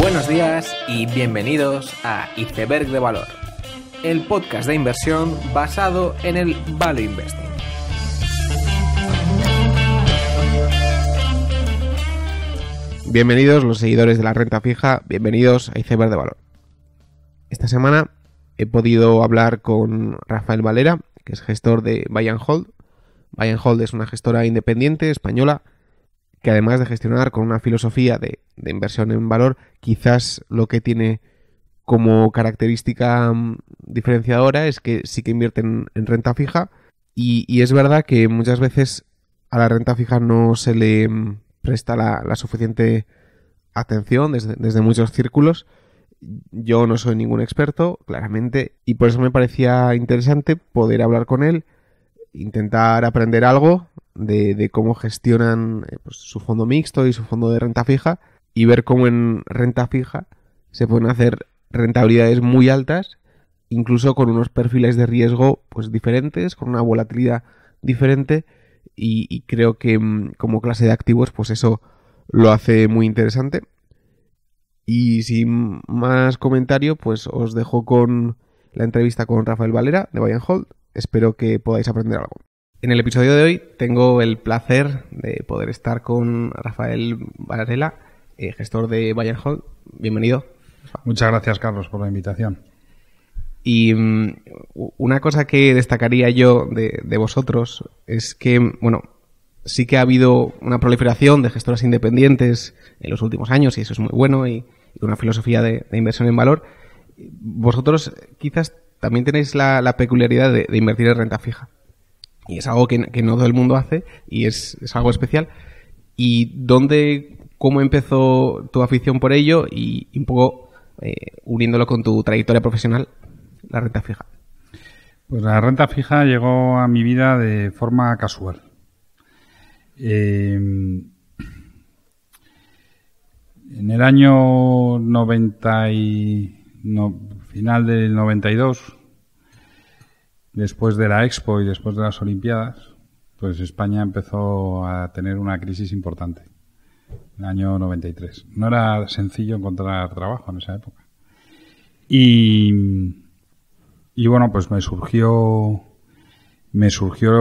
Buenos días y bienvenidos a Iceberg de Valor, el podcast de inversión basado en el Value Investing. Bienvenidos los seguidores de la renta fija, bienvenidos a Iceberg de Valor. Esta semana he podido hablar con Rafael Valera, que es gestor de Buy and Hold. Buy and Hold es una gestora independiente española que, además de gestionar con una filosofía de inversión en valor, quizás lo que tiene como característica diferenciadora es que sí que invierten en renta fija y es verdad que muchas veces a la renta fija no se le presta la suficiente atención desde muchos círculos. Yo no soy ningún experto, claramente, y por eso me parecía interesante poder hablar con él, intentar aprender algo de cómo gestionan pues, su fondo mixto y su fondo de renta fija y ver cómo en renta fija se pueden hacer rentabilidades muy altas, incluso con unos perfiles de riesgo pues diferentes, con una volatilidad diferente y creo que como clase de activos pues eso lo hace muy interesante. Y sin más comentario, pues os dejo con la entrevista con Rafael Valera de Buy and Hold. Espero que podáis aprender algo. En el episodio de hoy tengo el placer de poder estar con Rafael Valera, gestor de Buy and Hold. Bienvenido. Muchas gracias, Carlos, por la invitación. Y una cosa que destacaría yo de vosotros es que, bueno, sí que ha habido una proliferación de gestoras independientes en los últimos años y eso es muy bueno y una filosofía de inversión en valor. Vosotros quizás también tenéis la peculiaridad de invertir en renta fija. Y es algo que no todo el mundo hace y es algo especial. ¿Y cómo empezó tu afición por ello y un poco uniéndolo con tu trayectoria profesional, la renta fija? Pues la renta fija llegó a mi vida de forma casual. En el año final del 92, después de la Expo y después de las Olimpiadas, pues España empezó a tener una crisis importante. En el año 93. No era sencillo encontrar trabajo en esa época. Y bueno, pues me surgió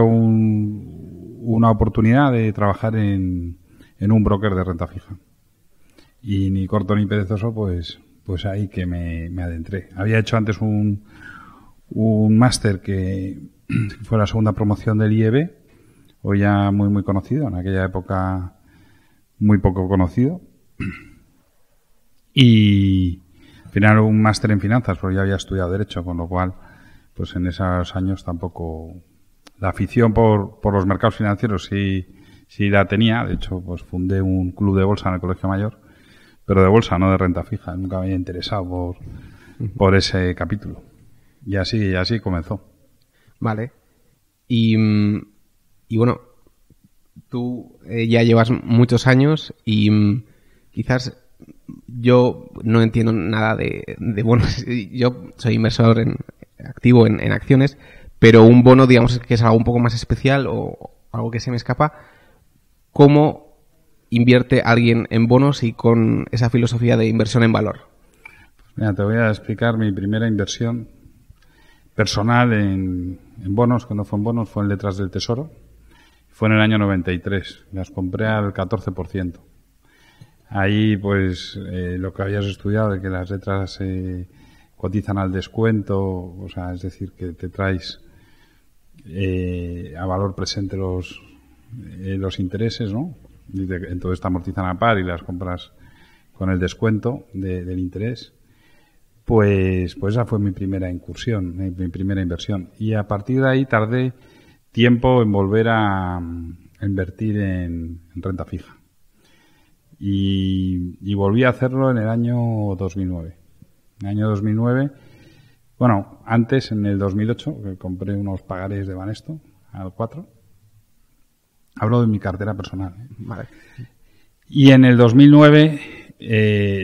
una oportunidad de trabajar en un broker de renta fija. Y ni corto ni perezoso, pues ahí que me adentré. Había hecho antes un máster que fue la segunda promoción del IEB, hoy ya muy muy conocido, en aquella época muy poco conocido. Y al final un máster en finanzas, porque ya había estudiado Derecho, con lo cual, pues en esos años tampoco la afición por los mercados financieros sí la tenía. De hecho, pues fundé un club de bolsa en el Colegio Mayor, pero de bolsa, no de renta fija. Nunca me había interesado por ese capítulo. Y así comenzó. Vale. Y bueno, tú ya llevas muchos años y quizás yo no entiendo nada de bonos. Yo soy inversor activo en acciones, pero un bono, digamos, que es algo un poco más especial o algo que se me escapa. ¿Cómo invierte alguien en bonos y con esa filosofía de inversión en valor? Mira, te voy a explicar mi primera inversión personal en bonos, que no fue en bonos, fue en letras del Tesoro. Fue en el año 93. Las compré al 14%. Ahí, pues, lo que habías estudiado de que las letras cotizan al descuento, o sea, es decir, que te traes a valor presente los intereses, ¿no? Entonces te amortizan a par y las compras con el descuento del interés. Pues esa fue mi primera incursión, mi primera inversión. Y a partir de ahí tardé tiempo en volver a invertir en renta fija. Y volví a hacerlo en el año 2009. En el año 2009, bueno, antes, en el 2008, que compré unos pagares de Banesto al 4. Hablo de mi cartera personal. Vale. Y en el 2009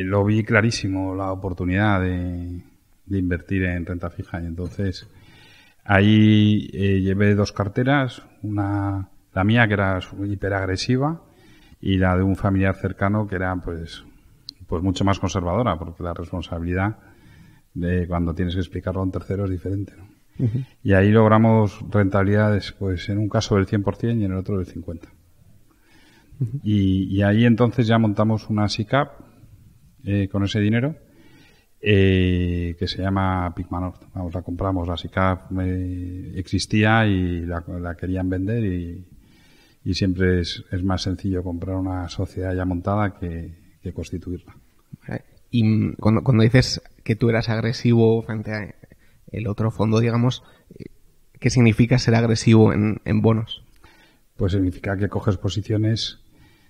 lo vi clarísimo, la oportunidad de invertir en renta fija. Y entonces ahí llevé dos carteras, la mía que era hiperagresiva y la de un familiar cercano que era pues pues mucho más conservadora, porque la responsabilidad de cuando tienes que explicarlo a un tercero es diferente, ¿no? Y ahí logramos rentabilidades, pues en un caso del 100% y en el otro del 50%. Y ahí entonces ya montamos una SICAV con ese dinero que se llama Pigmanort. Vamos, la compramos, la SICAV existía y la querían vender y siempre es más sencillo comprar una sociedad ya montada que constituirla. Y cuando dices que tú eras agresivo frente a el otro fondo, digamos, ¿qué significa ser agresivo en bonos? Pues significa que coges posiciones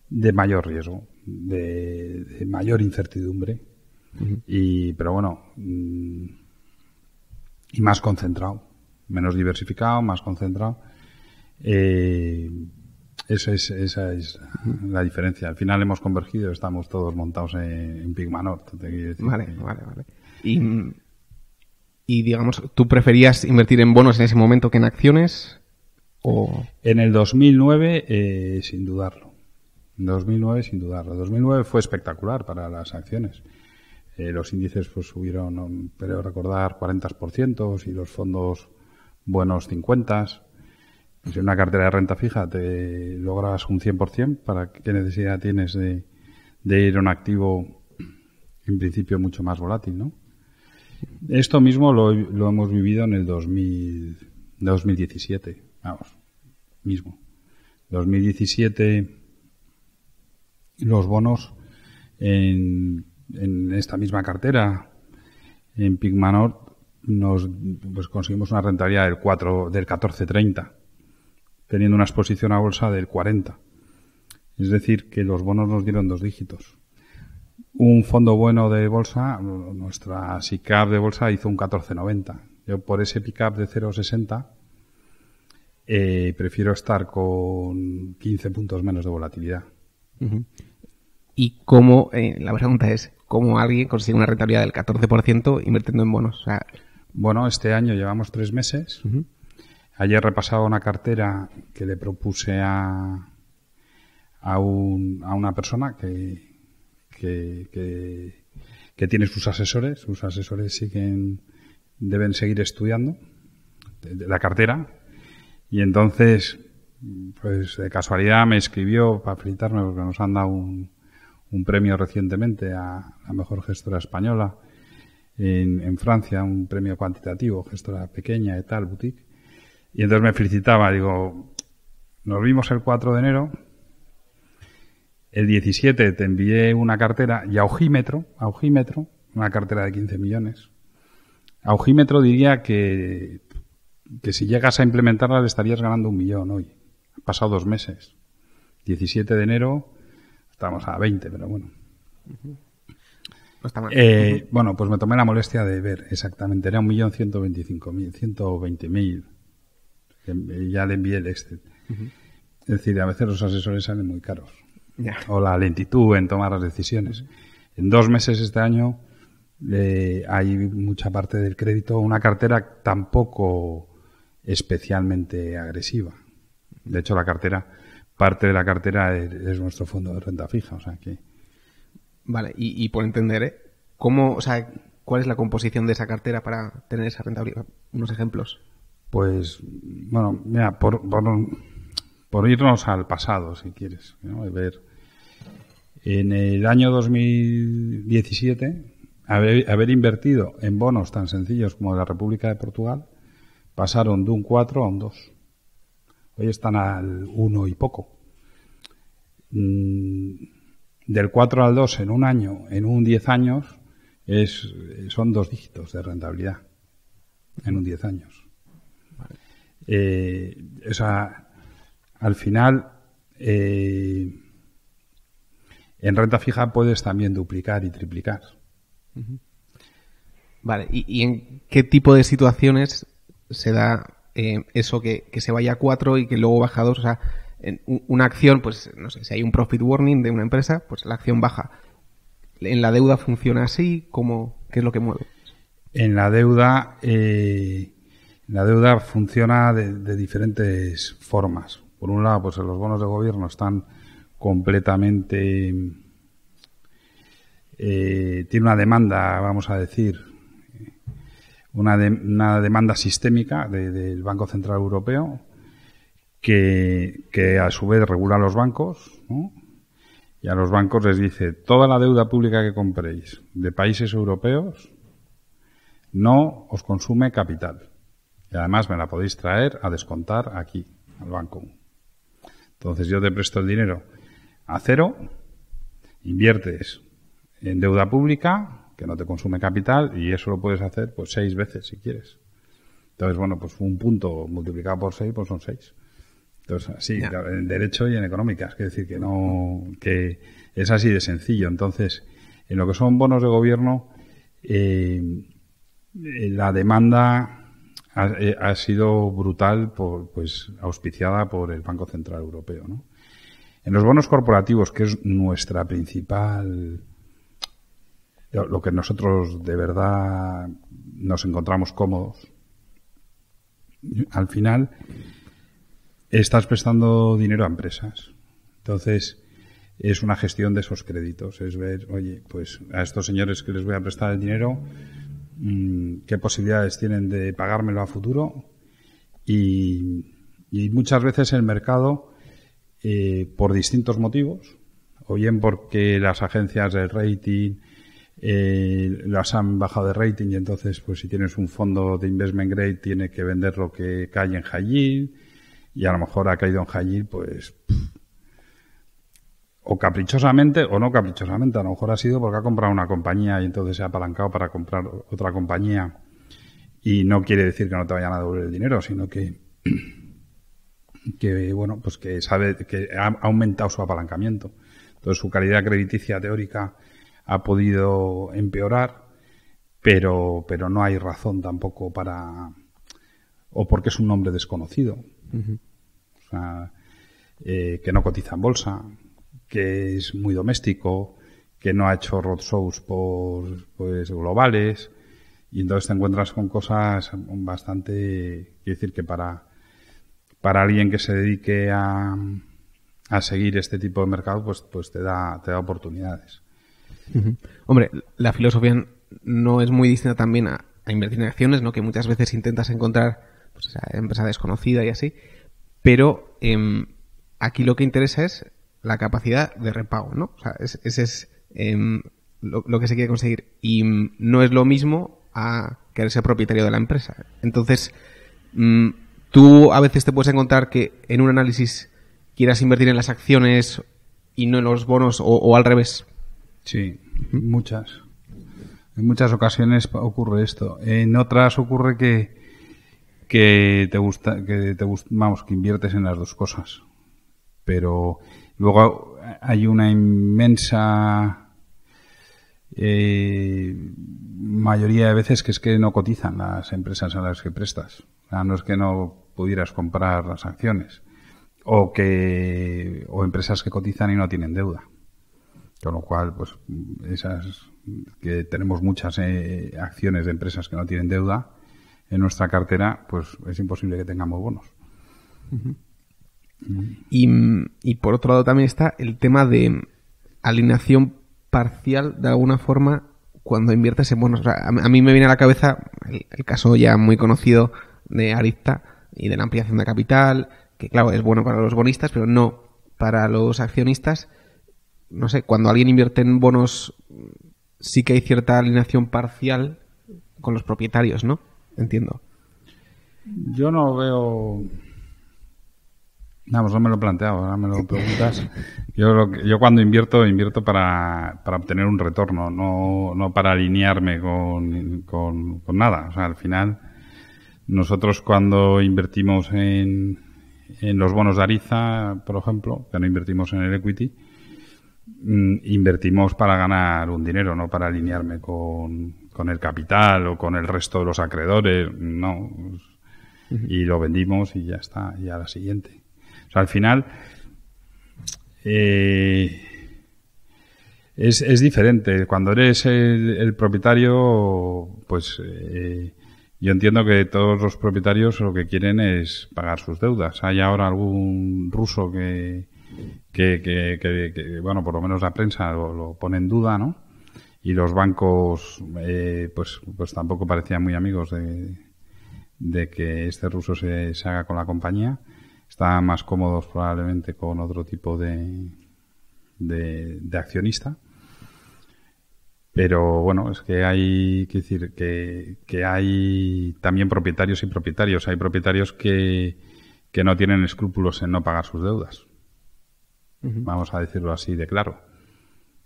de mayor riesgo, de mayor incertidumbre, pero bueno, y más concentrado, menos diversificado, más concentrado. Esa es la diferencia. Al final hemos convergido, estamos todos montados en Pigmanort. Vale. Y digamos, ¿tú preferías invertir en bonos en ese momento que en acciones? ¿O? En el 2009, sin dudarlo. En 2009 fue espectacular para las acciones. Los índices pues subieron, creo recordar, 40% y los fondos buenos 50%. Si en una cartera de renta fija te logras un 100%, ¿para qué necesidad tienes de ir a un activo en principio mucho más volátil, ¿no? Esto mismo lo hemos vivido en el 2017. Vamos, mismo. 2017 los bonos en esta misma cartera, en Pigmanort, pues conseguimos una rentabilidad del 14,30, teniendo una exposición a bolsa del 40. Es decir, que los bonos nos dieron 2 dígitos. Un fondo bueno de bolsa, nuestra SICAV de bolsa hizo un 14,90. Yo por ese pick-up de 0,60 prefiero estar con 15 puntos menos de volatilidad. ¿Y cómo, la pregunta es, cómo alguien consigue una rentabilidad del 14% invirtiendo en bonos? O sea, bueno, este año llevamos 3 meses. Ayer repasaba una cartera que le propuse a una persona que tiene sus asesores. Sus asesores deben seguir estudiando la cartera. Y entonces, pues de casualidad me escribió para felicitarme porque nos han dado un premio recientemente a la mejor gestora española en Francia, un premio cuantitativo, gestora pequeña y tal, boutique. Y entonces me felicitaba, digo, nos vimos el 4 de enero, el 17 te envié una cartera y a Ojímetro, una cartera de 15 millones. A Ojímetro diría que si llegas a implementarla le estarías ganando 1 millón hoy. Han pasado 2 meses. 17 de enero, estamos a 20, pero bueno. No está mal. Bueno, pues me tomé la molestia de ver exactamente. Era 1.125.000, 120.000. Ya le envié el Excel. Es decir, a veces los asesores salen muy caros. Ya. O la lentitud en tomar las decisiones. En 2 meses este año hay mucha parte del crédito, una cartera tampoco especialmente agresiva. De hecho, parte de la cartera es nuestro fondo de renta fija, o sea que. Vale, y por entender, ¿cómo, o sea, cuál es la composición de esa cartera para tener esa rentabilidad? Unos ejemplos. Pues, bueno, mira, por irnos al pasado, si quieres, ¿no? Ver, en el año 2017, haber invertido en bonos tan sencillos como de la República de Portugal, pasaron de un 4 a un 2. Hoy están al 1 y poco. Del 4 al 2 en un año, en un 10 años, son 2 dígitos de rentabilidad. En un 10 años. O sea, al final, en renta fija puedes también duplicar y triplicar. Vale, ¿y en qué tipo de situaciones se da eso que se vaya a 4 y que luego baja a 2? O sea, en una acción, pues no sé, si hay un profit warning de una empresa, pues la acción baja. ¿En la deuda funciona así? ¿Qué es lo que mueve? En la deuda funciona de diferentes formas. Por un lado, pues los bonos de gobierno están completamente tiene una demanda, vamos a decir, una demanda sistémica del Banco Central Europeo que a su vez regula a los bancos, ¿no? Y a los bancos les dice, toda la deuda pública que compréis de países europeos no os consume capital. Y además me la podéis traer a descontar aquí, al banco. Entonces yo te presto el dinero a cero, inviertes en deuda pública que no te consume capital y eso lo puedes hacer pues 6 veces si quieres. Entonces, bueno, pues un punto multiplicado por 6 pues son 6. Entonces, sí, claro, en derecho y en económicas, es decir, que es así de sencillo. Entonces, en lo que son bonos de gobierno, la demanda ha sido brutal, pues auspiciada por el Banco Central Europeo, ¿no? En los bonos corporativos, que es nuestra principal, lo que nosotros de verdad nos encontramos cómodos, al final estás prestando dinero a empresas. Entonces, es una gestión de esos créditos. Es ver, oye, pues a estos señores que les voy a prestar el dinero, qué posibilidades tienen de pagármelo a futuro. Y muchas veces el mercado, por distintos motivos, o bien porque las agencias de rating las han bajado de rating y entonces, pues si tienes un fondo de investment grade, tiene que vender lo que cae en high yield. Y a lo mejor ha caído en high yield, pues, o caprichosamente o no caprichosamente. A lo mejor ha sido porque ha comprado una compañía y entonces se ha apalancado para comprar otra compañía. Y no quiere decir que no te vayan a devolver el dinero, sino que bueno, pues que sabe que ha aumentado su apalancamiento. Entonces su calidad crediticia teórica ha podido empeorar, pero no hay razón tampoco o porque es un nombre desconocido. Uh-huh. O sea, que no cotiza en bolsa, que es muy doméstico, que no ha hecho roadshows pues globales, y entonces te encuentras con cosas bastante, quiero decir que para alguien que se dedique a seguir este tipo de mercado, pues te da oportunidades. Uh-huh. Hombre, la filosofía no es muy distinta también a invertir en acciones, ¿no? Que muchas veces intentas encontrar pues esa empresa desconocida y así, pero aquí lo que interesa es la capacidad de repago, ¿no? O sea, ese es lo que se quiere conseguir, y no es lo mismo a querer ser propietario de la empresa. Entonces, tú a veces te puedes encontrar que en un análisis quieras invertir en las acciones y no en los bonos, o al revés. Sí, en muchas ocasiones ocurre esto. En otras ocurre que vamos, que inviertes en las dos cosas. Pero luego hay una inmensa mayoría de veces que es que no cotizan las empresas a las que prestas. O sea, no es que no pudieras comprar las acciones, o empresas que cotizan y no tienen deuda. Con lo cual, pues esas que tenemos muchas acciones de empresas que no tienen deuda en nuestra cartera, pues es imposible que tengamos bonos. Uh-huh. Y por otro lado también está el tema de alineación parcial de alguna forma cuando inviertes en bonos. O sea, a mí me viene a la cabeza el caso ya muy conocido de Aryzta y de la ampliación de capital, que claro, es bueno para los bonistas, pero no para los accionistas. No sé, cuando alguien invierte en bonos sí que hay cierta alineación parcial con los propietarios, ¿no? Entiendo. Yo no veo... Vamos, no me lo he planteado, ahora me lo preguntas. Yo cuando invierto para obtener un retorno, no para alinearme con nada. O sea, al final, nosotros cuando invertimos en los bonos de Aryzta, por ejemplo, que no invertimos en el equity, invertimos para ganar un dinero, no para alinearme con el capital o con el resto de los acreedores, no. Y lo vendimos y ya está, y a la siguiente. O sea, al final es diferente. Cuando eres el propietario, pues yo entiendo que todos los propietarios lo que quieren es pagar sus deudas. Hay ahora algún ruso que bueno, por lo menos la prensa lo pone en duda, ¿no? y los bancos pues tampoco parecían muy amigos de que este ruso se haga con la compañía. Estaban más cómodos probablemente con otro tipo de accionista. Pero bueno, es que hay que decir que hay también propietarios y propietarios. Hay propietarios que no tienen escrúpulos en no pagar sus deudas. Vamos a decirlo así de claro.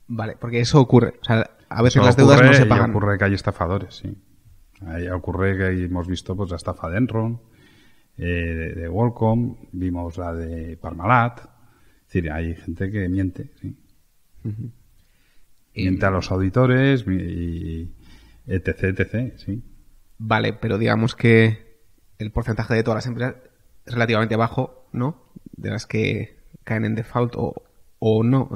Vale, porque eso ocurre. O sea, a veces Eso las deudas no se y pagan. ocurre que hay estafadores, sí. Ahí ocurre que hemos visto pues la estafa de Enron, de Qualcomm, vimos la de Parmalat. Es decir, hay gente que miente, sí. Miente a los auditores y etc, etc, sí. Vale, pero digamos que el porcentaje de todas las empresas es relativamente bajo, ¿no? De las que caen en default o no.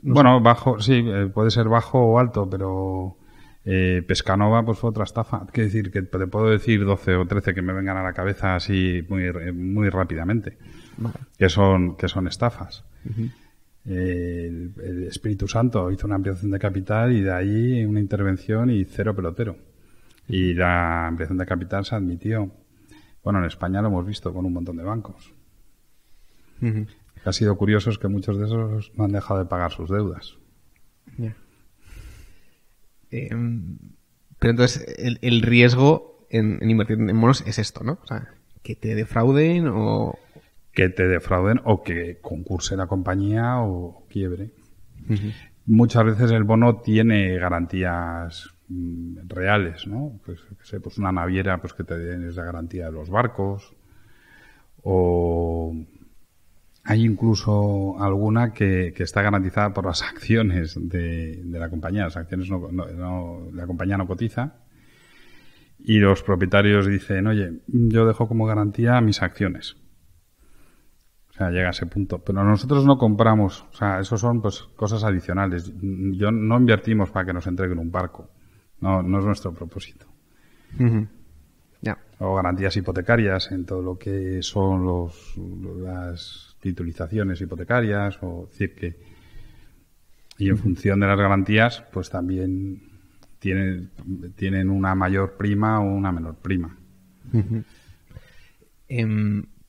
Bueno, bajo, sí, puede ser bajo o alto, pero Pescanova pues fue otra estafa. Quiero decir que te puedo decir 12 o 13 que me vengan a la cabeza así muy rápidamente. Vale. Que son estafas. El Espíritu Santo hizo una ampliación de capital y de ahí una intervención y cero pelotero. Y la ampliación de capital se admitió. Bueno, en España lo hemos visto con un montón de bancos. Lo que ha sido curioso es que muchos de esos no han dejado de pagar sus deudas. Yeah. Pero entonces el riesgo en invertir en bonos es esto, ¿no? O sea, que te defrauden o... Que te defrauden o que concurse la compañía o quiebre. Muchas veces el bono tiene garantías reales, ¿no? Pues una naviera pues que te den esa garantía de los barcos, o hay incluso alguna que está garantizada por las acciones de la compañía. Las acciones la compañía no cotiza y los propietarios dicen, oye, yo dejo como garantía mis acciones. O sea, llega a ese punto. Pero nosotros no compramos. O sea, eso son pues cosas adicionales. Yo no invertimos para que nos entreguen un barco. No es nuestro propósito. Ya. O garantías hipotecarias en todo lo que son las titulizaciones hipotecarias. O decir que... Y en función de las garantías, pues también tienen una mayor prima o una menor prima.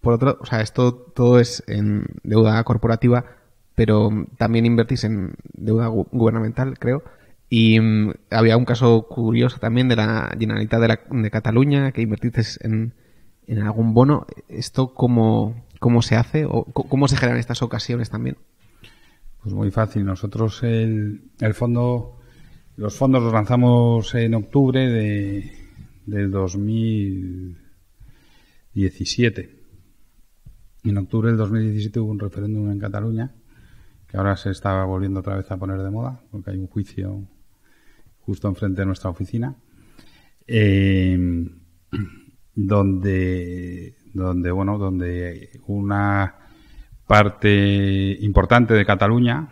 Por otro, o sea, esto todo es en deuda corporativa, pero también invertís en deuda gubernamental, creo. Y había un caso curioso también de la Generalitat de Cataluña, que invertiste en algún bono. ¿Esto cómo se hace? ¿O cómo se generan estas ocasiones también? Pues muy fácil. Nosotros los fondos los lanzamos en octubre del 2017. En octubre del 2017 hubo un referéndum en Cataluña, que ahora se está volviendo otra vez a poner de moda, porque hay un juicio justo enfrente de nuestra oficina, donde una parte importante de Cataluña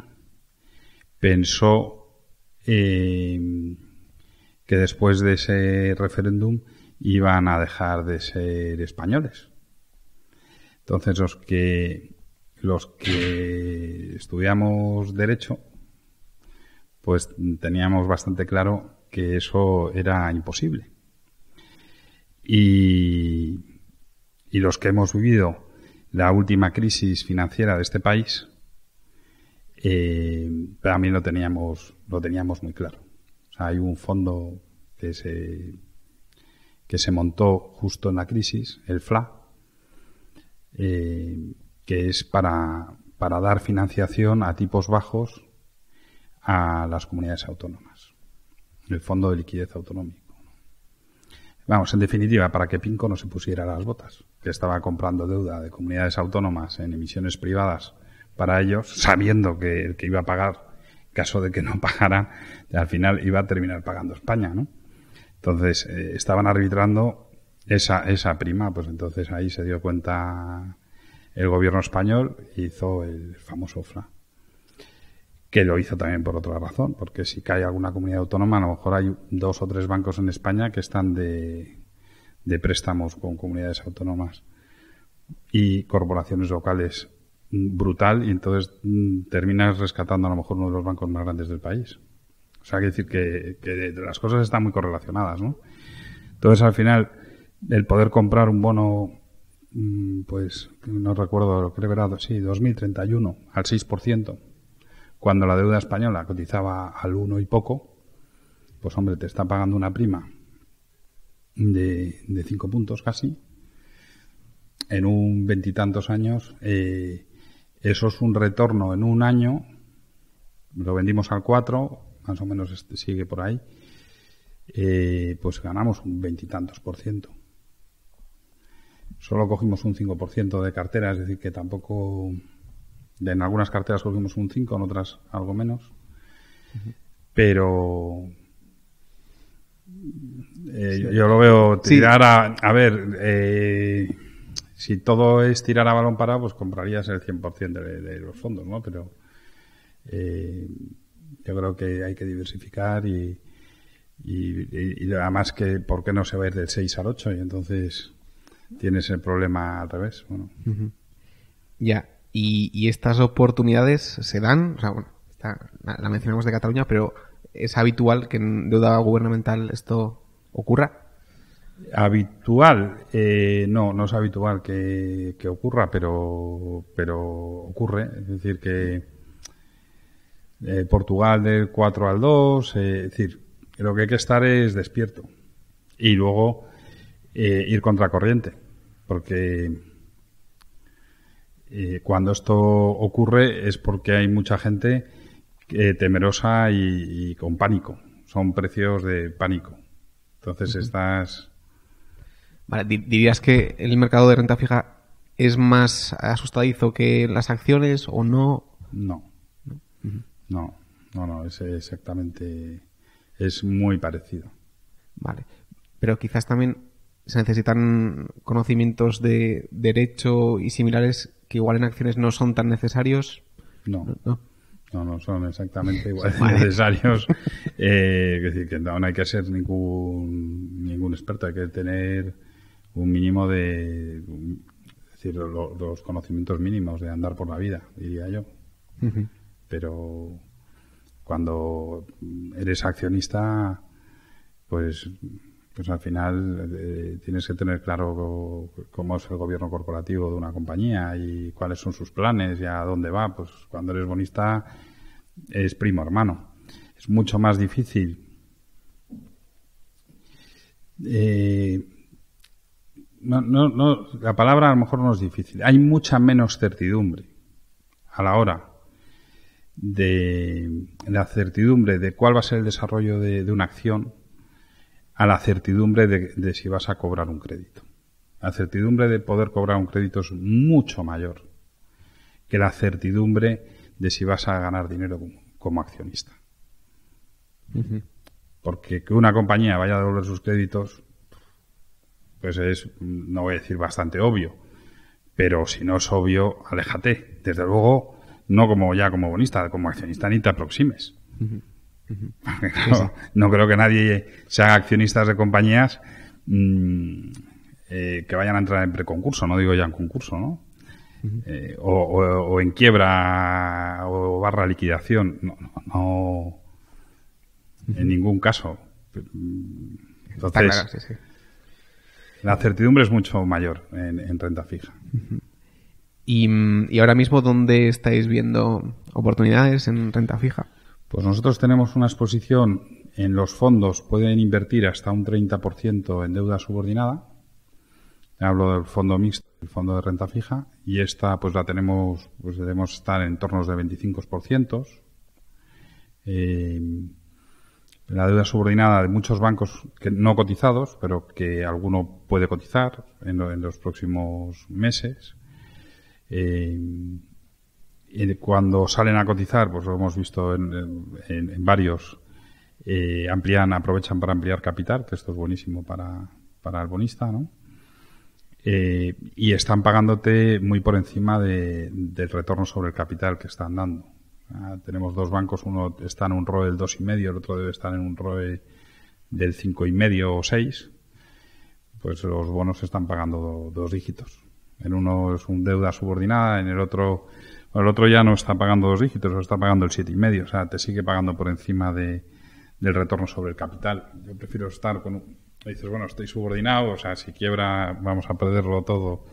pensó que después de ese referéndum iban a dejar de ser españoles. Entonces los que estudiamos Derecho, pues teníamos bastante claro que eso era imposible. Y los que hemos vivido la última crisis financiera de este país, también lo teníamos muy claro. O sea, hay un fondo que se montó justo en la crisis, el FLA, que es para dar financiación a tipos bajos a las comunidades autónomas. El Fondo de Liquidez Autonómico. Vamos, en definitiva, para que Pinco no se pusiera las botas, que estaba comprando deuda de comunidades autónomas en emisiones privadas para ellos, sabiendo que el que iba a pagar, en caso de que no pagara, al final iba a terminar pagando España, ¿no? Entonces, estaban arbitrando esa prima, pues entonces ahí se dio cuenta el gobierno español e hizo el famoso FLA, que lo hizo también por otra razón, porque si cae alguna comunidad autónoma, a lo mejor hay 2 o 3 bancos en España que están de préstamos con comunidades autónomas y corporaciones locales brutal, y entonces terminas rescatando a lo mejor uno de los bancos más grandes del país. O sea, quiere decir que las cosas están muy correlacionadas, ¿no? Entonces, al final, el poder comprar un bono, pues, no recuerdo, creo que era, sí, 2031, al 6%, cuando la deuda española cotizaba al 1 y poco, pues, hombre, te está pagando una prima de 5 puntos casi, en un veintitantos años, eso es un retorno en un año, lo vendimos al 4, más o menos sigue por ahí, pues ganamos un veintitantos %. Solo cogimos un 5% de cartera, es decir, que tampoco, en algunas carteras cogimos un 5, en otras algo menos, pero yo lo veo tirar a ver, si todo es tirar a balón parado, pues comprarías el 100% de los fondos, ¿no? Pero yo creo que hay que diversificar y además que ¿por qué no se va a ir del 6 al 8? Y entonces tienes el problema al revés. Bueno. Ya, y estas oportunidades se dan, o sea, bueno, la mencionamos de Cataluña, pero ¿es habitual que en deuda gubernamental esto ocurra? Habitual, no es habitual que ocurra, pero ocurre. Es decir, que Portugal del 4 al 2, es decir, lo que hay que estar es despierto y luego ir contracorriente, porque cuando esto ocurre es porque hay mucha gente temerosa y con pánico. Son precios de pánico. Entonces estás... Vale, ¿dirías que el mercado de renta fija es más asustadizo que las acciones o no? No, es exactamente... Es muy parecido. Vale, pero quizás también se necesitan conocimientos de derecho y similares que igual en acciones no son tan necesarios. No son exactamente igual de necesarios. Es decir, que no hay que ser ningún experto, hay que tener un mínimo de... Es decir, los conocimientos mínimos de andar por la vida, diría yo. Pero cuando eres accionista, pues al final tienes que tener claro cómo es el gobierno corporativo de una compañía y cuáles son sus planes y a dónde va. Pues cuando eres bonista es primo hermano. Es mucho más difícil la palabra a lo mejor no es difícil. Hay mucha menos certidumbre a la hora de la certidumbre de cuál va a ser el desarrollo de una acción a la certidumbre de si vas a cobrar un crédito. La certidumbre de poder cobrar un crédito es mucho mayor que la certidumbre de si vas a ganar dinero como accionista. Porque que una compañía vaya a devolver sus créditos, pues es, no voy a decir bastante obvio, pero si no es obvio, aléjate. Desde luego, no como bonista, como accionista ni te aproximes. Claro, no creo que nadie se haga accionistas de compañías que vayan a entrar en preconcurso, no digo ya en concurso, ¿no? O en quiebra o barra liquidación. No en ningún caso. Entonces, claro, sí. La certidumbre es mucho mayor en renta fija. ¿Y ahora mismo dónde estáis viendo oportunidades en renta fija? Pues nosotros tenemos una exposición en los fondos, pueden invertir hasta un 30% en deuda subordinada. Hablo del fondo mixto, el fondo de renta fija, y esta pues la tenemos, pues debemos estar en torno de 25%. La deuda subordinada de muchos bancos que no cotizados, pero que alguno puede cotizar en los próximos meses. Y cuando salen a cotizar, pues lo hemos visto en varios, aprovechan para ampliar capital, que esto es buenísimo para el bonista, ¿no? Y están pagándote muy por encima del retorno sobre el capital que están dando. Tenemos dos bancos, uno está en un ROE del 2,5, el otro debe estar en un ROE del 5,5 o 6. Pues los bonos están pagando dos dígitos. En uno es un deuda subordinada, en el otro ya no está pagando dos dígitos, lo está pagando el 7,5. O sea, te sigue pagando por encima del retorno sobre el capital. Yo prefiero estar dices, bueno, estoy subordinado, o sea, si quiebra vamos a perderlo todo.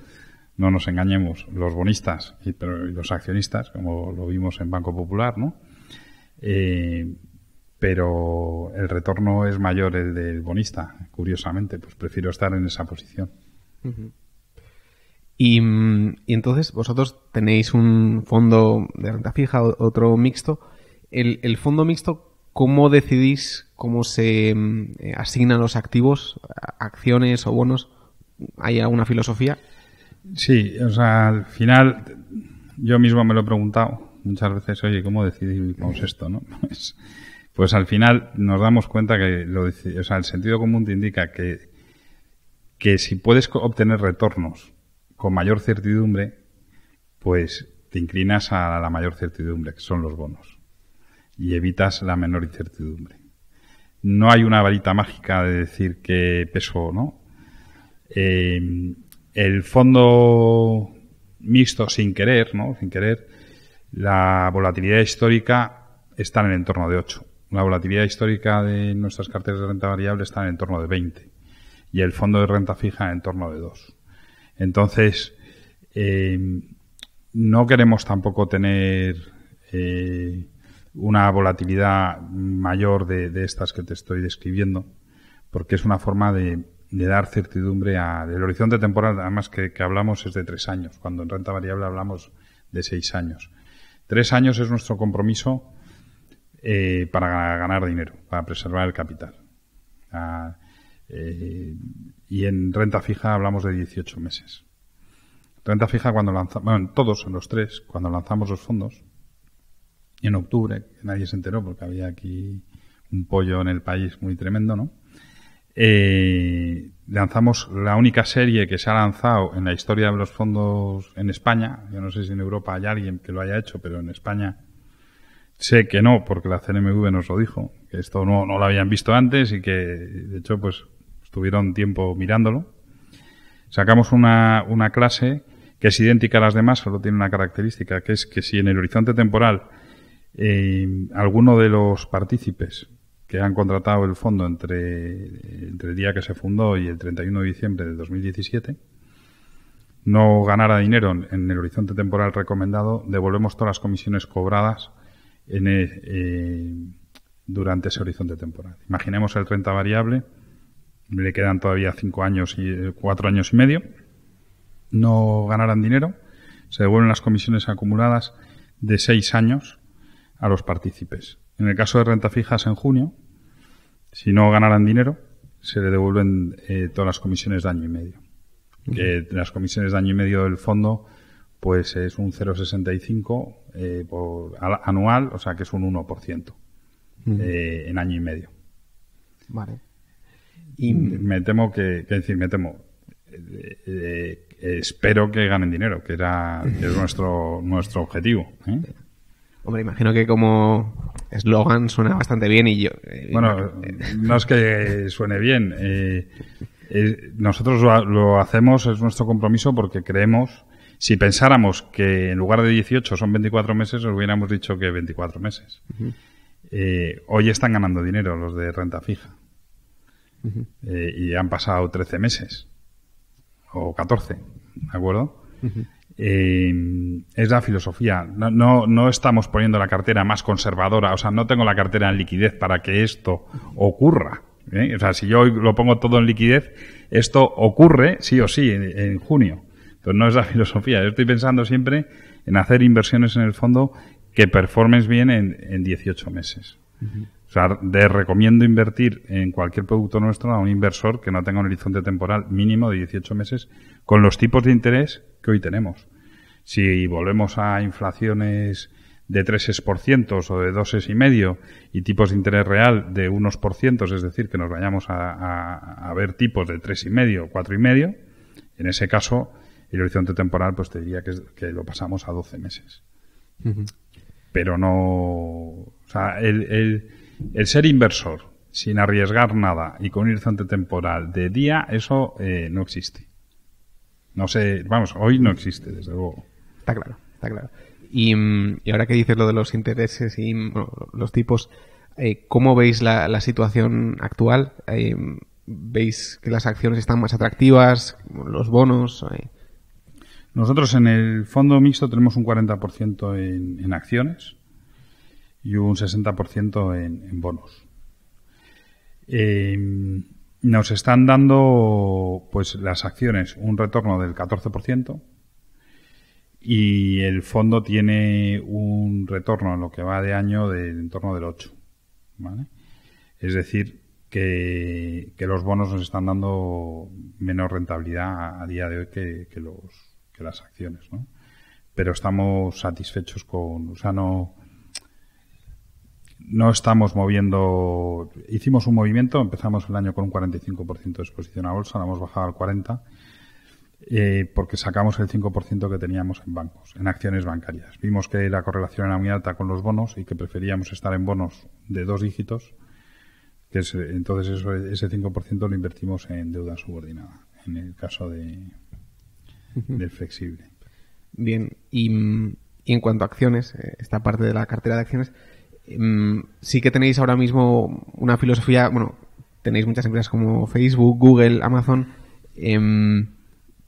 No nos engañemos, los bonistas y los accionistas, como lo vimos en Banco Popular, ¿no? Pero el retorno es mayor el del bonista, curiosamente, pues prefiero estar en esa posición. Uh-huh. Y entonces vosotros tenéis un fondo de renta fija, otro mixto. El fondo mixto, ¿cómo decidís cómo se asignan los activos, acciones o bonos? ¿Hay alguna filosofía? Sí, o sea, al final yo mismo me lo he preguntado muchas veces, oye, ¿cómo decidimos esto, no? Pues al final nos damos cuenta que el sentido común te indica que si puedes obtener retornos con mayor certidumbre, pues te inclinas a la mayor certidumbre, que son los bonos, y evitas la menor incertidumbre. No hay una varita mágica de decir qué peso, ¿no? El fondo mixto, sin querer, ¿no? Sin querer, la volatilidad histórica está en el entorno de 8. La volatilidad histórica de nuestras carteras de renta variable está en el entorno de 20. Y el fondo de renta fija en torno de 2. Entonces, no queremos tampoco tener una volatilidad mayor de estas que te estoy describiendo, porque es una forma de dar certidumbre del horizonte temporal, además que hablamos es de 3 años, cuando en renta variable hablamos de 6 años. 3 años es nuestro compromiso para ganar dinero, para preservar el capital. Y en renta fija hablamos de 18 meses. Renta fija cuando lanzamos, bueno, todos en los 3, cuando lanzamos los fondos, en octubre, que nadie se enteró porque había aquí un pollo en el país muy tremendo, ¿no? Lanzamos la única serie que se ha lanzado en la historia de los fondos en España. Yo no sé si en Europa hay alguien que lo haya hecho, pero en España sé que no, porque la CNMV nos lo dijo, que esto no lo habían visto antes y que, de hecho, pues estuvieron tiempo mirándolo. Sacamos una clase que es idéntica a las demás, solo tiene una característica, que es que si en el horizonte temporal alguno de los partícipes que han contratado el fondo entre el día que se fundó y el 31 de diciembre de 2017 no ganara dinero en el horizonte temporal recomendado, devolvemos todas las comisiones cobradas durante ese horizonte temporal. Imaginemos el renta variable, le quedan todavía 5 años y 4 años y medio, no ganaran dinero, se devuelven las comisiones acumuladas de 6 años a los partícipes. En el caso de renta fija es en junio. Si no ganaran dinero, se le devuelven todas las comisiones de año y medio. Uh-huh. Que las comisiones de año y medio del fondo, pues es un 0,65 anual, o sea que es un 1% en año y medio. Vale. Y me temo espero que ganen dinero, que es nuestro objetivo, ¿eh? Hombre, imagino que como eslogan suena bastante bien y yo... Bueno, no es que suene bien. Nosotros lo hacemos, es nuestro compromiso porque creemos, si pensáramos que en lugar de 18 son 24 meses, os hubiéramos dicho que 24 meses. Uh-huh. Hoy están ganando dinero los de renta fija. Uh-huh. Y han pasado 13 meses. O 14, ¿de acuerdo? Uh-huh. Es la filosofía. No estamos poniendo la cartera más conservadora. O sea, no tengo la cartera en liquidez para que esto ocurra, ¿eh? O sea, si yo lo pongo todo en liquidez, esto ocurre sí o sí en junio. Entonces no es la filosofía. Yo estoy pensando siempre en hacer inversiones en el fondo que performes bien en 18 meses. Uh-huh. O sea, recomiendo invertir en cualquier producto nuestro a un inversor que no tenga un horizonte temporal mínimo de 18 meses con los tipos de interés que hoy tenemos. Si volvemos a inflaciones de 3% o de 2,5% y tipos de interés real de unos %, es decir, que nos vayamos a ver tipos de 3,5%, 4,5%, en ese caso el horizonte temporal pues te diría que lo pasamos a 12 meses. Uh-huh. Pero no... O sea, el ser inversor sin arriesgar nada y con un horizonte temporal de día, eso no existe. No sé, vamos, hoy no existe, desde luego. Está claro, está claro. Y ahora que dices lo de los intereses y bueno, los tipos, ¿Cómo veis la situación actual? ¿Veis que las acciones están más atractivas? ¿Los bonos? Nosotros en el fondo mixto tenemos un 40% en acciones y un 60% en bonos. Nos están dando, pues, las acciones un retorno del 14% y el fondo tiene un retorno en lo que va de año del en torno del 8%, ¿vale? Es decir, que los bonos nos están dando menos rentabilidad a día de hoy que las acciones, ¿no? Pero estamos satisfechos o sea, no estamos moviendo. Hicimos un movimiento, empezamos el año con un 45% de exposición a bolsa, lo hemos bajado al 40%, porque sacamos el 5% que teníamos en bancos, en acciones bancarias. Vimos que la correlación era muy alta con los bonos y que preferíamos estar en bonos de 2 dígitos, entonces ese 5% lo invertimos en deuda subordinada, en el caso del flexible. Bien, y en cuanto a acciones, esta parte de la cartera de acciones, sí que tenéis ahora mismo una filosofía, bueno, tenéis muchas empresas como Facebook, Google, Amazon.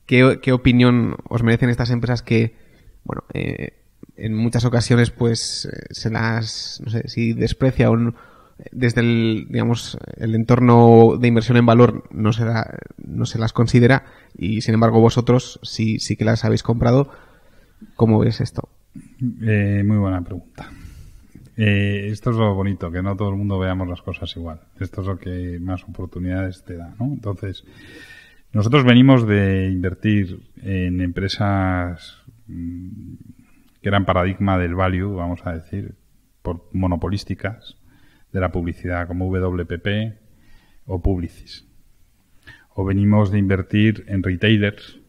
¿Qué opinión os merecen estas empresas que, bueno, en muchas ocasiones pues se las, no sé, si desprecia o no, desde el entorno de inversión en valor no se las considera, y sin embargo vosotros sí que las habéis comprado? ¿Cómo ves esto? Muy buena pregunta. Esto es lo bonito, que no todo el mundo veamos las cosas igual. Esto es lo que más oportunidades te da, ¿no? Entonces, nosotros venimos de invertir en empresas que eran paradigma del value, vamos a decir, por monopolísticas de la publicidad, como WPP o Publicis. O venimos de invertir en retailers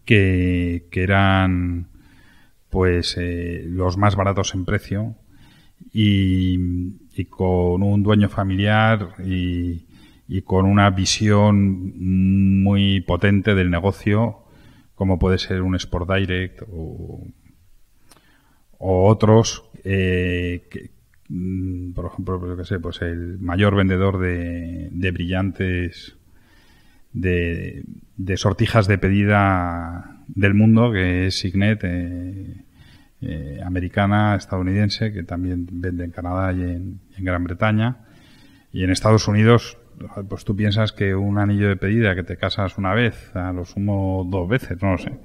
que eran, pues, los más baratos en precio y con un dueño familiar y con una visión muy potente del negocio, como puede ser un Sport Direct o otros, por ejemplo, yo qué sé, pues el mayor vendedor de brillantes, de sortijas de pedida del mundo, que es Signet, americana, estadounidense, que también vende en Canadá y en Gran Bretaña. Y en Estados Unidos, pues tú piensas que un anillo de pedida que te casas una vez, a lo sumo 2 veces, no lo sé,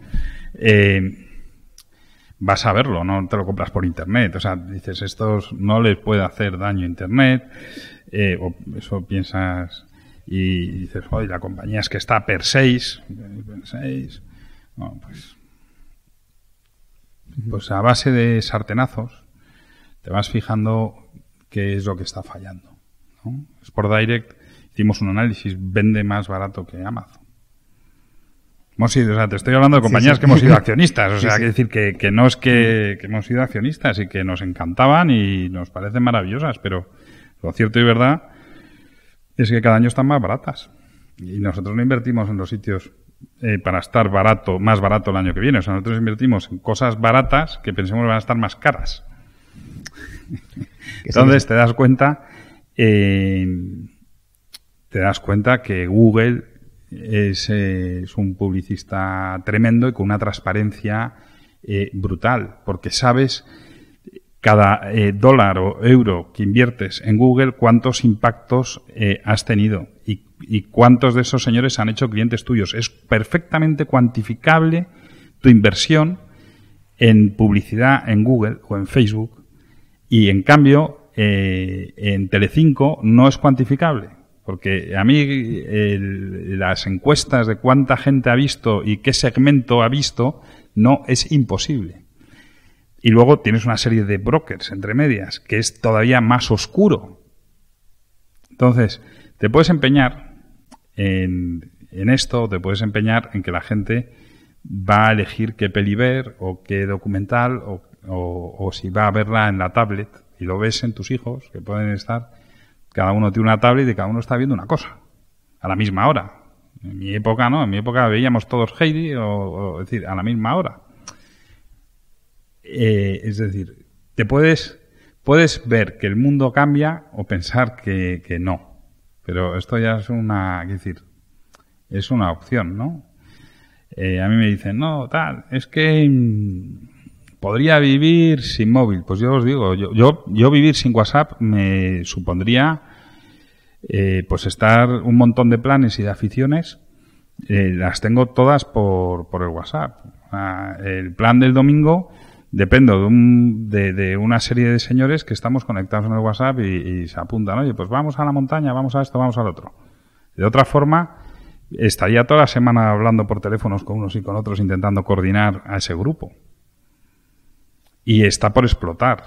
vas a verlo, no te lo compras por internet. O sea, dices, estos no les puede hacer daño internet, o eso piensas, y dices, oye, la compañía es que está per 6. No, pues a base de sartenazos te vas fijando qué es lo que está fallando, ¿no? Sport Direct, hicimos un análisis, vende más barato que Amazon. Hemos sido, o sea, te estoy hablando de compañías que hemos sido accionistas, o sea, hay que decir que no es que hemos sido accionistas y que nos encantaban y nos parecen maravillosas, pero lo cierto y verdad es que cada año están más baratas. Y nosotros no invertimos en los sitios para estar barato, más barato el año que viene. O sea, nosotros invertimos en cosas baratas que pensemos que van a estar más caras. Entonces te das cuenta que Google es un publicista tremendo y con una transparencia brutal, porque sabes cada dólar o euro que inviertes en Google cuántos impactos has tenido y cuántos de esos señores han hecho clientes tuyos. Es perfectamente cuantificable tu inversión en publicidad en Google o en Facebook, y en cambio en Telecinco no es cuantificable. Porque a mí las encuestas de cuánta gente ha visto y qué segmento ha visto no es imposible. Y luego tienes una serie de brokers entre medias, que es todavía más oscuro. Entonces, te puedes empeñar en esto, te puedes empeñar en que la gente va a elegir qué peli ver o qué documental o si va a verla en la tablet, y lo ves en tus hijos, que pueden estar... Cada uno tiene una tablet y cada uno está viendo una cosa a la misma hora. En mi época no, en mi época veíamos todos Heidi o decir, a la misma hora. Es decir, puedes ver que el mundo cambia o pensar que no. Pero esto ya es es una opción, ¿no? A mí me dicen, no, tal, es que podría vivir sin móvil. Pues yo os digo, yo vivir sin WhatsApp me supondría pues estar un montón de planes y de aficiones, las tengo todas por el WhatsApp. El plan del domingo dependo de una serie de señores que estamos conectados en el WhatsApp y se apuntan, oye, pues vamos a la montaña, vamos a esto, vamos al otro. De otra forma, estaría toda la semana hablando por teléfonos con unos y con otros intentando coordinar a ese grupo. Y está por explotar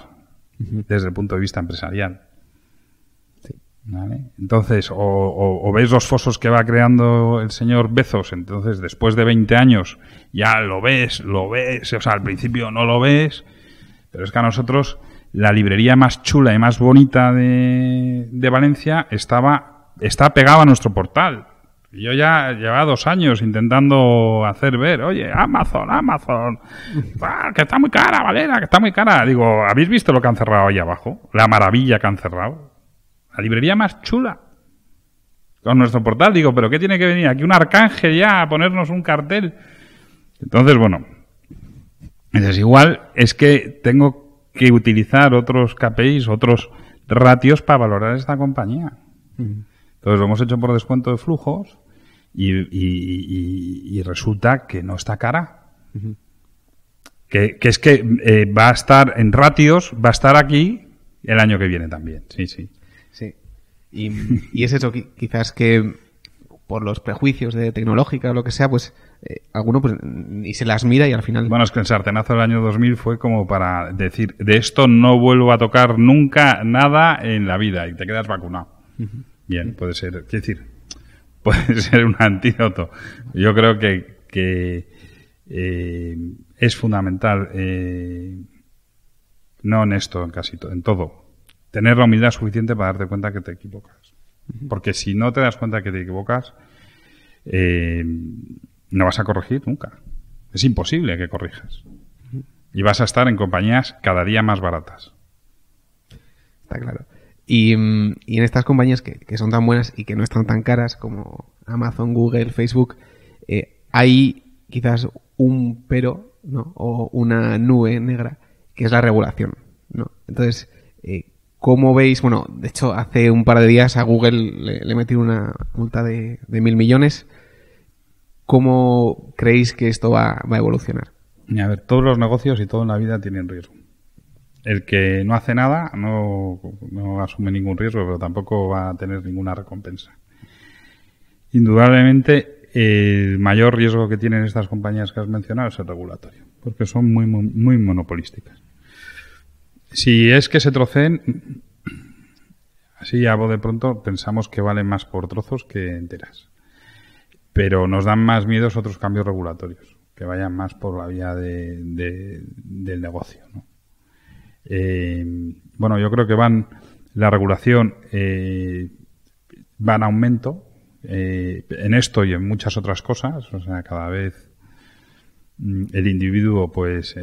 desde el punto de vista empresarial. Sí. ¿Vale? Entonces, o ves los fosos que va creando el señor Bezos, entonces después de 20 años ya lo ves, o sea, al principio no lo ves, pero es que a nosotros la librería más chula y más bonita de Valencia está pegada a nuestro portal. Yo ya llevaba 2 años intentando hacer ver, oye, Amazon, que está muy cara, Valera, que está muy cara. Digo, ¿habéis visto lo que han cerrado ahí abajo? La maravilla que han cerrado. La librería más chula. Con nuestro portal, digo, ¿pero qué tiene que venir aquí un arcángel ya a ponernos un cartel? Entonces, bueno, es igual, es que tengo que utilizar otros KPIs, otros ratios para valorar esta compañía. Entonces lo hemos hecho por descuento de flujos y resulta que no está cara. Que es que va a estar en ratios, va a estar aquí el año que viene también. Sí. Sí. Y es eso, quizás que por los prejuicios de tecnológica o lo que sea, pues alguno pues ni se las mira y al final... Bueno, es que el sartenazo del año 2000 fue como para decir, de esto no vuelvo a tocar nunca nada en la vida y te quedas vacunado. Bien, puede ser, quiero decir, puede ser un antídoto. Yo creo que es fundamental, no en esto, en casi todo, en todo, tener la humildad suficiente para darte cuenta que te equivocas. Porque si no te das cuenta que te equivocas, no vas a corregir nunca. Es imposible que corrijas. Y vas a estar en compañías cada día más baratas. Está claro. Y en estas compañías que son tan buenas y que no están tan caras como Amazon, Google, Facebook, hay quizás un pero, ¿no? O una nube negra, que es la regulación, ¿no? Entonces, ¿cómo veis? Bueno, de hecho, hace un par de días a Google le metieron una multa de 1.000 millones. ¿Cómo creéis que esto va a evolucionar? A ver, todos los negocios y todo en la vida tienen riesgo. El que no hace nada no asume ningún riesgo, pero tampoco va a tener ninguna recompensa. Indudablemente, el mayor riesgo que tienen estas compañías que has mencionado es el regulatorio, porque son muy monopolísticas. Si es que se troceen, así a de pronto pensamos que valen más por trozos que enteras. Pero nos dan más miedos otros cambios regulatorios, que vayan más por la vía del negocio, ¿no? Bueno, yo creo que la regulación va en aumento en esto y en muchas otras cosas. O sea, cada vez el individuo, pues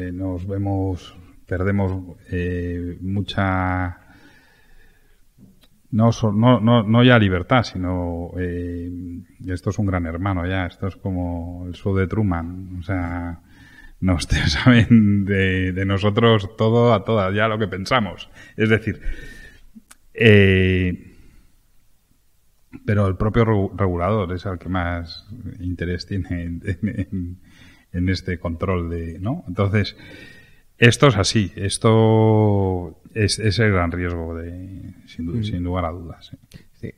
perdemos mucha, no ya libertad, sino esto es un gran hermano ya, esto es como el show de Truman, o sea, nos saben de nosotros todo a todas, ya lo que pensamos. Es decir, pero el propio regulador es el que más interés tiene en este control ¿no? Entonces, esto es así, esto es el gran riesgo sin lugar a dudas. Sí.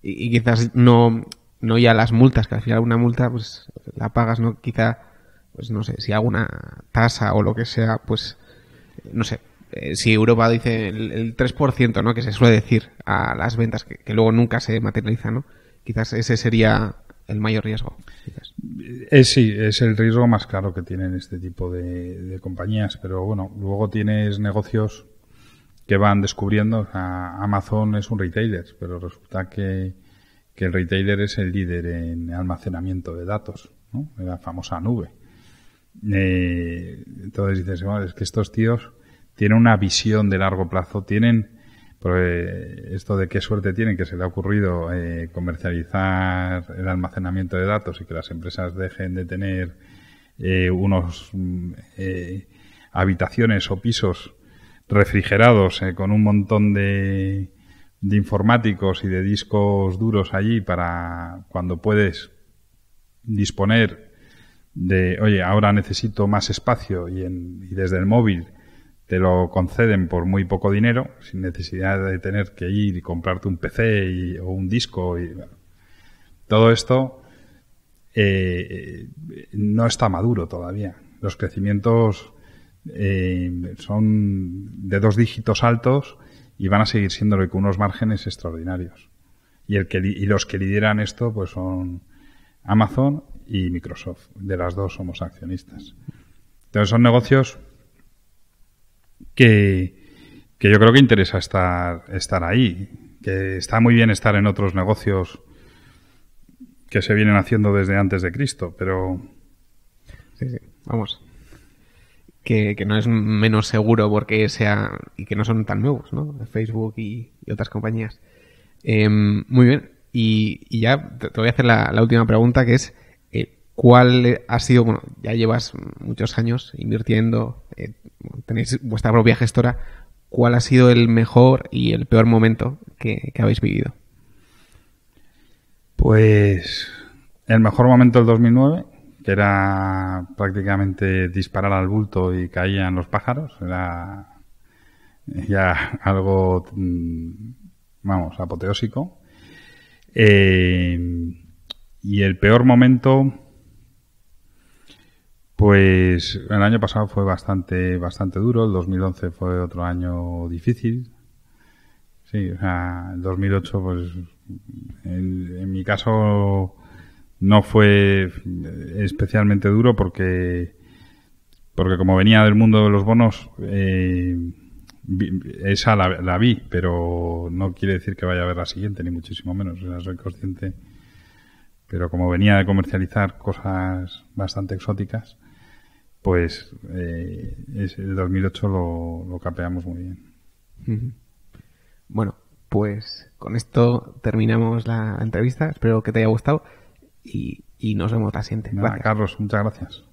Y quizás no ya las multas, que al final una multa pues la pagas, ¿no? Quizá, pues no sé, si alguna tasa o lo que sea, pues no sé, si Europa dice el 3%, ¿no? Que se suele decir a las ventas, que luego nunca se materializa, ¿no? Quizás ese sería el mayor riesgo. Quizás. Sí, es el riesgo más claro que tienen este tipo de compañías, pero bueno, luego tienes negocios que van descubriendo. O sea, Amazon es un retailer, pero resulta que el retailer es el líder en almacenamiento de datos, ¿no? La famosa nube. Entonces dices, bueno, es que estos tíos tienen una visión de largo plazo, tienen esto de qué suerte tienen que se le ha ocurrido comercializar el almacenamiento de datos y que las empresas dejen de tener unos habitaciones o pisos refrigerados con un montón de informáticos y de discos duros allí para cuando puedes disponer de, oye, ahora necesito más espacio y desde el móvil te lo conceden por muy poco dinero, sin necesidad de tener que ir y comprarte un PC o un disco. Todo esto no está maduro todavía. Los crecimientos son de 2 dígitos altos y van a seguir siéndolo con unos márgenes extraordinarios. Y los que lideran esto pues son Amazon y Microsoft. De las dos somos accionistas. Entonces son negocios que yo creo que interesa estar ahí, que está muy bien estar en otros negocios que se vienen haciendo desde antes de Cristo, pero sí, vamos, que no es menos seguro porque sea y que no son tan nuevos, ¿no? Facebook y otras compañías. Muy bien, y ya te voy a hacer la última pregunta, que es ¿cuál ha sido, bueno, ya llevas muchos años invirtiendo, tenéis vuestra propia gestora, ¿cuál ha sido el mejor y el peor momento que habéis vivido? Pues el mejor momento del 2009, que era prácticamente disparar al bulto y caían los pájaros, era ya algo, vamos, apoteósico. Y el peor momento, pues el año pasado fue bastante duro, el 2011 fue otro año difícil. Sí, o sea, el 2008, pues en mi caso no fue especialmente duro porque como venía del mundo de los bonos, esa la vi, pero no quiere decir que vaya a ver la siguiente, ni muchísimo menos. O sea, soy consciente. Pero como venía de comercializar cosas bastante exóticas, pues el 2008 lo capeamos muy bien. Bueno, pues con esto terminamos la entrevista. Espero que te haya gustado y nos vemos la siguiente. Nada, Carlos, muchas gracias.